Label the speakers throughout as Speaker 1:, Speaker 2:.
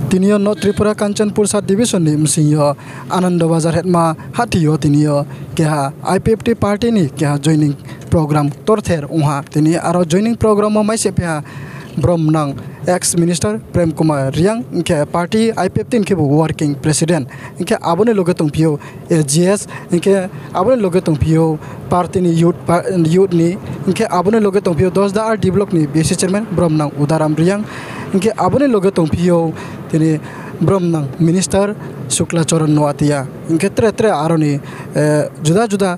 Speaker 1: tinio no Tripura Kanchanpur Sub Division ni msingyo Ananda Bazar hetma hatiyo tinio keha IPFT party ni keha joining program torther uha tini aro joining program ma mai sepha Bromnang ex-minister Prem Kumar Riang ke party IPFT ke working president ke abone loge tongpio LGS ke abone loge tongpio party ni youth ni ke abone loge tongpio 10 da develop ni bc chairman Bromnang Udaram Riang ke abone loge tongpio tini Bromnang minister Shukla Charan Noatia ke tre aroni juda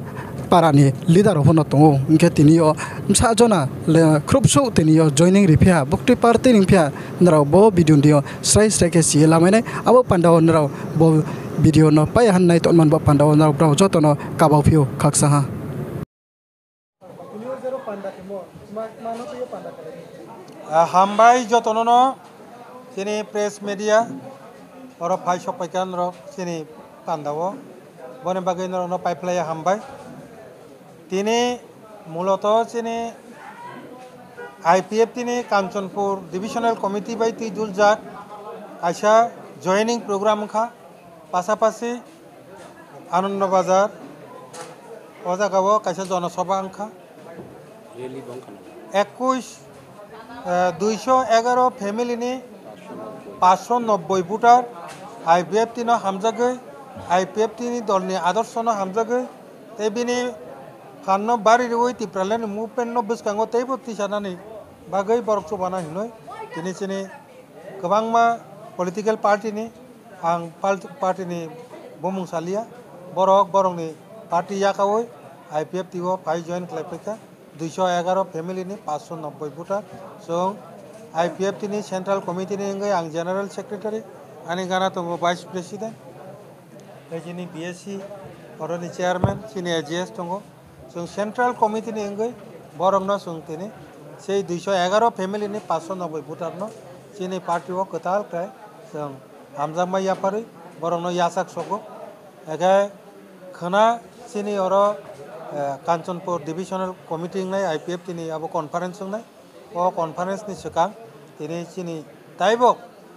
Speaker 1: parani leader hono tongo ingke tinio msajona le krupsu tinio joining ripia bukti party ningpia nrao bo video dio strai ke si lamene abo pandaw nrao bo video no pai han nai tonman bo pandaw nrao bro jotono kabau phio khaksa ha
Speaker 2: hambai jotono no sini press media oro phai sopaikan ro sini pandaw bone bagai no pipeline hambai তিনি মূলত চিনি IPF তিনি Kanchanpur divisional committee by তিজুল জাক আইসা joining programme খা পাশাপাশি আনন্দবাজার অজাগাব কাইসা জনসভা আংখা 211 ফ্যামিলিনি 590 voter IPF তিনো হামজাগৈ IPF তিনি দলনি আদর্শনো হামজাগৈ তেবিনি Karena bari riwai tipralan movement no bus kanggo tei boti sana ni bagai borok sobana hinoi kini sini kebang ma political party ni ang party ni bomung salia borok ni party ya kawoi IPF tiwo pai join klepeka 211 family ni 590 voter so IPF ni central committee ni ngai ang general secretary ani gana to vice president ejini BSc oroni chairman sini AGS tongo जों central committee नि इंगै बरंनो सुंतिनि सेई 211 family नि 590 voter न सिनि party ओ कताल काय जों हामजामा यापारै बरंनो यासाक सगो एगे खना सिनि अरो कांचनपुर डिविजनल कमिटी नै IPF तिनि अब कन्फरेंस नै ओ कन्फरेंस नि सिगां तिनि सिनि ताइबो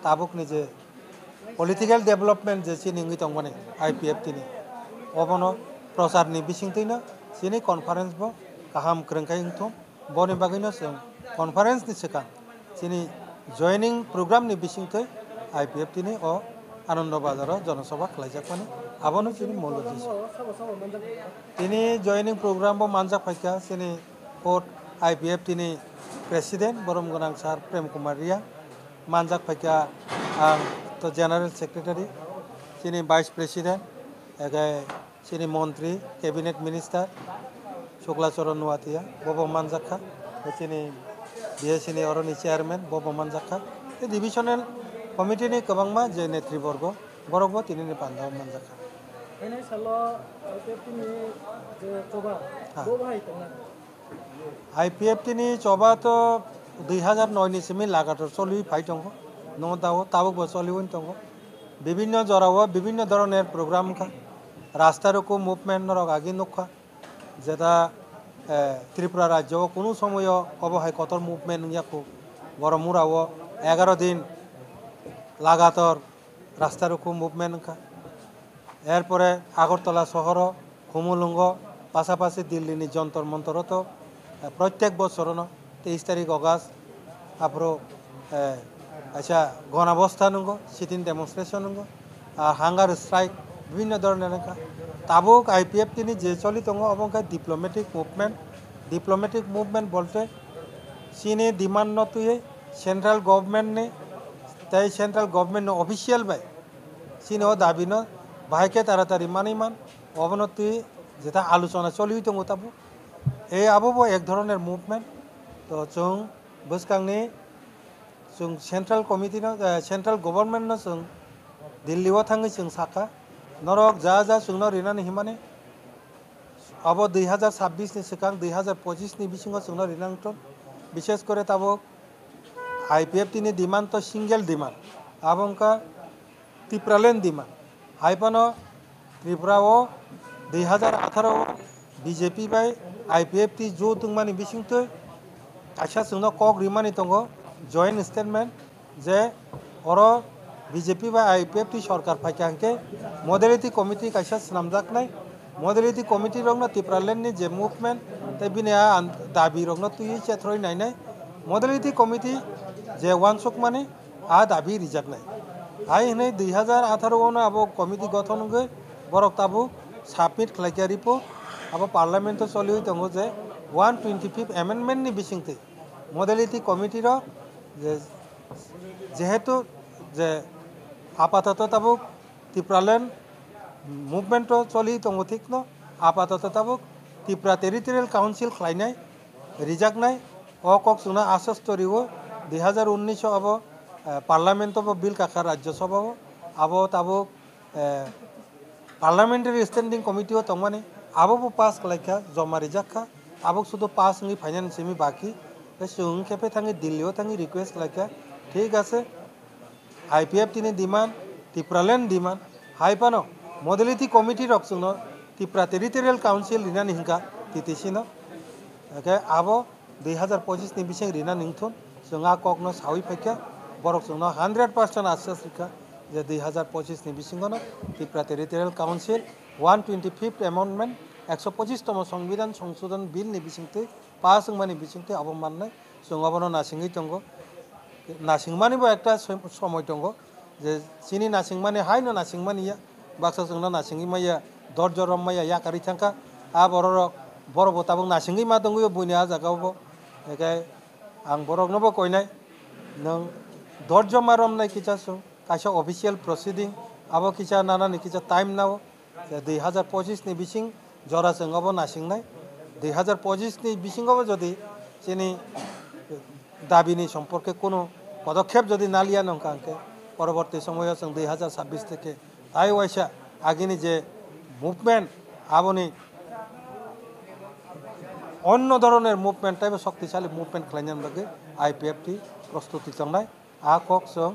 Speaker 2: ताबुक नि जे पॉलिटिकल डेवलपमेंट जे सिनि इंगै तंगमाने IPF तिनि अबनो प्रसार नि बिसिंतैनो sini conference bo kaham krengkai ingthom boni bagino sing conference ni seka sini joining program ni bisingthai IPF tini o Ananda Bazaro Janasabha khlaijakmani abono sini moloji tini joining program bo manjak phaika sini port IPF tini president borom gonang sar Prem Kumar Ria manjak phaika ang to general secretary sini vice president egai sini Montri, Cabinet Minister, Shukla Charan Noatia, Bobo Manjaka, sini BSc ni Oroni Chairman, Bobo Manjaka, the divisional committee ni kabangma je netri borgo, borgo tini ni pandaw Manjaka.
Speaker 1: Ini salo IPF ni coba, bobo hai tong.
Speaker 2: IPF ni coba to 2009 ni simi lagator solui phai tongo, no dawo tabuk bo soliun tongo. Bibhinno jorawo, bibhinno dhoroner program kha. রাস্তার রকম movement নরক আগে নখা যেটা ত্রিপুরা রাজ্য কোনো সময় অবহায় কত movement ইয়াকো গরমুরাও 11 দিন লাগাতার রাস্তার রকম মুভমেন্ট খা এরপরে আগরতলা শহর খুমুলুঙ্গ পাশাপাশি দিল্লি যন্তর মন্তর তো প্রত্যেক বছর 23 তারিখ অগাস্ট আপরো আচ্ছা গণঅবস্থান সিটিং ডেমনস্ট্রেশন আর হাঙ্গার স্ট্রাইক বিভিন্ন ধরনের তাবুক IPF তিনি যে চলিত অবংকায় ডিপ্লোমেটিক মুভমেন্ট বলতে চীনে ডিমান্ড নতুয়ে সেন্ট্রাল গভর্নমেন্ট নে তাই সেন্ট্রাল গভর্নমেন্ট অফিসিয়াল বাই চীন দাবি ন ভাইকে তাড়াতাড়ি মানিমান অবনতি যেটা আলোচনা চলি দङ তাবু এই আবো এক ধরনের মুভমেন্ট তো जों বসকাংনি जों সেন্ট্রাল কমিটি ন সেন্ট্রাল গভর্নমেন্ট ন जों দিল্লিও थाङै जों साखा नरक जा सुंनो रिनानि हिमाने अब 2026 नि सिगां 2025 नि बिसिङाव सुंनो रिनांथ विशेष करे ताबो IPF तिनि डिमांड तो सिंगल डिमांड आबंका टिप्रालेन डिमांड हाइपानो त्रिपुराओ 2018 BJP बाय IPF ति जो तुंगमानि बिसिंथ आशा सुंनो कक रिमानि तंगो जॉइंट स्टेटमेंट जे अरो বিজেপি বা আইপিএফটি সরকার ফাইকাঙ্কে মডেলিটি কমিটি কাইসা স্নামজাকনাই মডেলিটি কমিটি রংনা ত্রিপুরালেন্ডনি যে মুভমেন্ট তাই বিনে দাবি রংনা তুই চেথ্রই নাইনাই মডেলিটি কমিটি যে ওয়ানসক মানে দাবি রিজাকনাই আই হনে 2018 আবো কমিটি গঠন গই বরক তাবু সাবমিট খাইকা রিপোর্ট আবো পার্লামেন্ট চলি দङ যে 125 এমেন্ডমেন্টনি বিসিংতে মডেলিটি কমিটির যে যেহেতু যে আপাতত তাবুক ত্রিপুরাল্যান্ড মুভমেন্ট চলি দङ ঠিক ন আপাতত তাবুক ত্রিপুরা টেরিটোরিয়াল কাউন্সিল খাইনাই রিজাকনাই কক সুনা আশ্বাস তরিও 2019 আবো পার্লামেন্ট বিল কাকা রাজ্যসভা আবো তাবুক পার্লামেন্টারি স্ট্যান্ডিং কমিটিও তংমানে আবো পাস খাইকা জমা রিজাকখা আবক শুধু পাস নি ফাইনান্স সেমি বাকি সুং খেপে থাকি দিল্লিও থাকি রিকোয়েস্ট খাইকা ঠিক আছে আইপিএফ তিনি ডিমান্ড ত্রিপুরাল্যান্ড ডিমান্ড হাইপানো মডেলিটি কমিটি রকসুন ত্রিপুরা টেরিটোরিয়াল কাউন্সিল রিনা নিহিংকা তিতিসিন একে আবো 2025 ni bising rina ningthun sunga kokno sawi phekya borok sungno 100% আশ্বাস রিখা যে 2025 ni bisingono Tripura territorial council 125th amendment 125তম সংবিধান সংশোধন বিল ni bisingte পাস মানে bisingte অবমাননাই সঙ্গবন নাসিংই তঙ্গ নাসিংমানিবো একটা সময় তঙ্গ যে চিনি নাসিংমানি হাইনো নাসিংমানিয়া বাক্সা जोंना नासिंगि माया दरजरम माया याकारि थांखा बररक बरबो ताबुं नासिंगि मा दंगो बुइनि आ जागावबो एकाय आं बरकनोबो कयनाय नों दरजमारम नाय किचासो कायसा अफिशियल प्रोसिडिं आबो किचा नानानि किचा टाइम नाव 2025 नि बिसिं जरा जोंगाबो नासिंनाय 2025 नि बिसिंगाबो जदि जेनि दाबिनि सम्पर्के कोनो पदक्षेप जदि नालिया नंखांके পরবর্তী সময়ে 2026 থেকে তাই ওয়াইসা আগিনি যে মুভমেন্ট আবনি অন্য ধরনের মুভমেন্ট টাইপ শক্তিশালী মুভমেন্ট খাইনাম লাগে আইপিএফটি প্রস্তুতি চালায় কক जों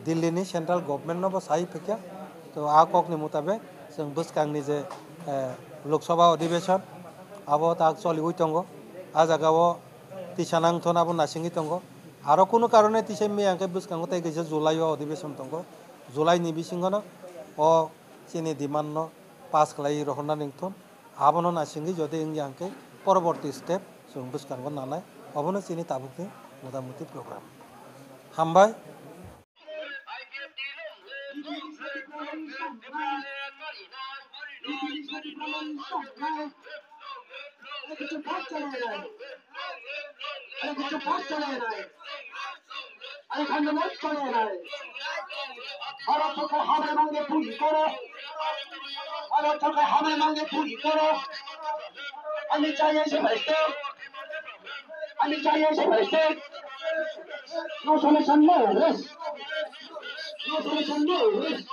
Speaker 2: দিল্লিনি সেন্ট্রাল গভর্নমেন্ট নব সাই ফেকিয়া তো ককনি মোতাবেক जों বসকাংনি যে লোকসভা অধিবেশন আবো তাক চলি হই দङ জায়গাও তিসানাংথন আবো নাসিংই দङ আরো কোনো কারণে তিসাই মেয়াকে বসকাঙ্গ তাই গেছে জুলাইও অধিবেশন দङ জুলাই ni bisingono চিনি ডিমান্ড পাস খাই রহনা নিংথন আবনো নাসিংই যদি ইংয়াংকে পরবর্তী স্টেপ जों বসকাঙ্গ নানায় অবনো চিনি তাবুকনি মোটামুটি programme হামবাই
Speaker 3: No solution, no rest. No solution, no rest.